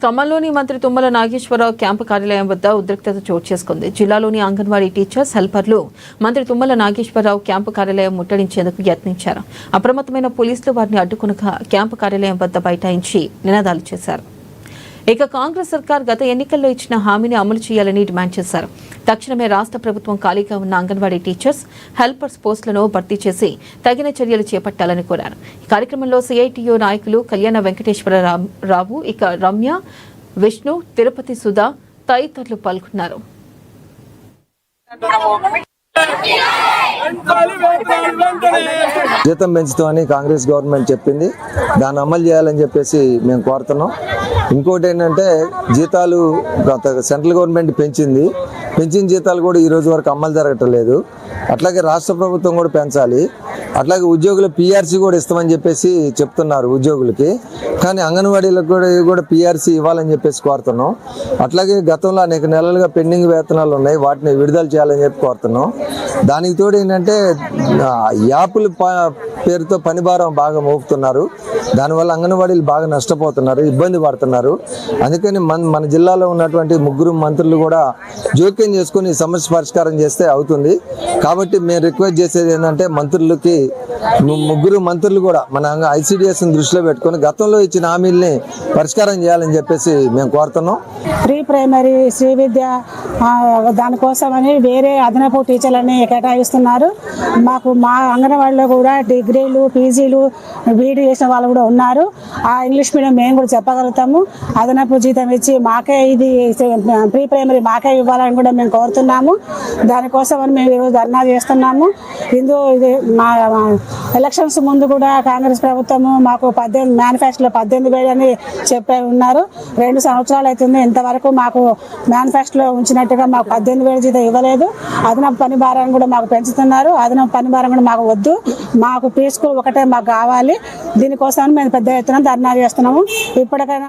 ఖమ్మంలోని మంత్రి తుమ్మల నాగేశ్వరరావు క్యాంపు కార్యాలయం వద్ద ఉద్రిక్తత చోటు చేసుకుంది. జిల్లాలోని అంగన్వాడీ టీచర్స్, హెల్పర్లు మంత్రి తుమ్మల నాగేశ్వరరావు క్యాంపు కార్యాలయం ముట్టడించేందుకు యత్నించారు. అప్రమత్తమైన పోలీసులు వారిని అడ్డుకునగా క్యాంపు కార్యాలయం వద్ద బైఠాయించి నినాదాలు చేశారు. ఇక కాంగ్రెస్ సర్కార్ గత ఎన్నికల్లో ఇచ్చిన హామీని అమలు చేయాలని డిమాండ్ చేశారు. తక్షణమే రాష్ట్ర ప్రభుత్వం ఖాళీగా ఉన్న అంగన్వాడీ టీచర్స్, హెల్పర్స్ పోస్టులను భర్తీ చేసి తగిన చర్యలు చేపట్టాలని కోరారు. ఈ కార్యక్రమంలో సిఐటియు నాయకులు కళ్యాణ వెంకటేశ్వరరావు, ఇక రమ్య, విష్ణు, తిరుపతి సుధా తదితరులు పాల్గొన్నారు. జీతం పెంచుతామని కాంగ్రెస్ గవర్నమెంట్ చెప్పింది, దాన్ని అమలు చేయాలని చెప్పేసి మేము కోరుతున్నాం. ఇంకోటి ఏంటంటే జీతాలు గత సెంట్రల్ గవర్నమెంట్ పెంచిన జీతాలు కూడా ఈ రోజు వరకు అమలు జరగట్లేదు. అట్లాగే రాష్ట్ర ప్రభుత్వం కూడా పెంచాలి. అట్లాగే ఉద్యోగుల పిఆర్సీ కూడా ఇస్తామని చెప్పేసి చెప్తున్నారు ఉద్యోగులకి, కానీ అంగన్వాడీలకు కూడా పిఆర్సీ ఇవ్వాలని చెప్పేసి కోరుతున్నాం. అట్లాగే గతంలో అనేక నెలలుగా పెండింగ్ వేతనాలు ఉన్నాయి, వాటిని విడుదల చేయాలని చెప్పి కోరుతున్నాం. దానికి తోడు ఏంటంటే యాప్ల పేరుతో పని భారం బాగా మోపుతున్నారు. దానివల్ల అంగన్వాడీలు బాగా నష్టపోతున్నారు, ఇబ్బంది పడుతున్నారు. అందుకని మన జిల్లాలో ఉన్నటువంటి 3 మంత్రులు కూడా జోక్యం చేసుకుని సమస్య పరిష్కారం చేస్తే అవుతుంది. కాబట్టి మేము రిక్వెస్ట్ చేసేది ఏంటంటే మంత్రులకి 3 మంత్రులు కూడా మన ఐసిడిఎస్ దృష్టిలో పెట్టుకుని గతంలో ఇచ్చిన హామీల్ని పరిష్కారం చేయాలని చెప్పేసి మేము కోరుతున్నాం. ప్రీ ప్రైమరీ, శ్రీ విద్య దానికోసమని వేరే అదనపు టీచర్లని కేటాయిస్తున్నారు. మా అంగన్వాడీలో కూడా డిగ్రీలు, పీజీలు, బీఈడీ చేసిన వాళ్ళు కూడా ఉన్నారు. ఆ ఇంగ్లీష్ మీడియం మేము కూడా చెప్పగలుగుతాము. అదనపు జీతం ఇచ్చి మాకే ఇది ప్రీ ప్రైమరీ మాకే ఇవ్వాలని కూడా మేము కోరుతున్నాము. దానికోసమని మేము ఈరోజు ధర్నా చేస్తున్నాము. ఇది మా ఎలక్షన్స్ ముందు కూడా కాంగ్రెస్ ప్రభుత్వము మాకు మేనిఫెస్టోలో 18,000 అని చెప్పి ఉన్నారు. 2 సంవత్సరాలు అవుతుంది, ఇంతవరకు మాకు మేనిఫెస్టోలో ఉంచినట్టుగా మాకు 18,000 జీతం ఇవ్వలేదు. అదనపు పని భారాన్ని కూడా మాకు పెంచుతున్నారు. అదనపు పని భారం కూడా మాకు వద్దు, మాకు ప్రీ స్కూల్ ఒకటే మాకు కావాలి. దీనికోసం మేము పెద్ద ఎత్తున ధర్నా చేస్తున్నాము. ఇప్పటికైనా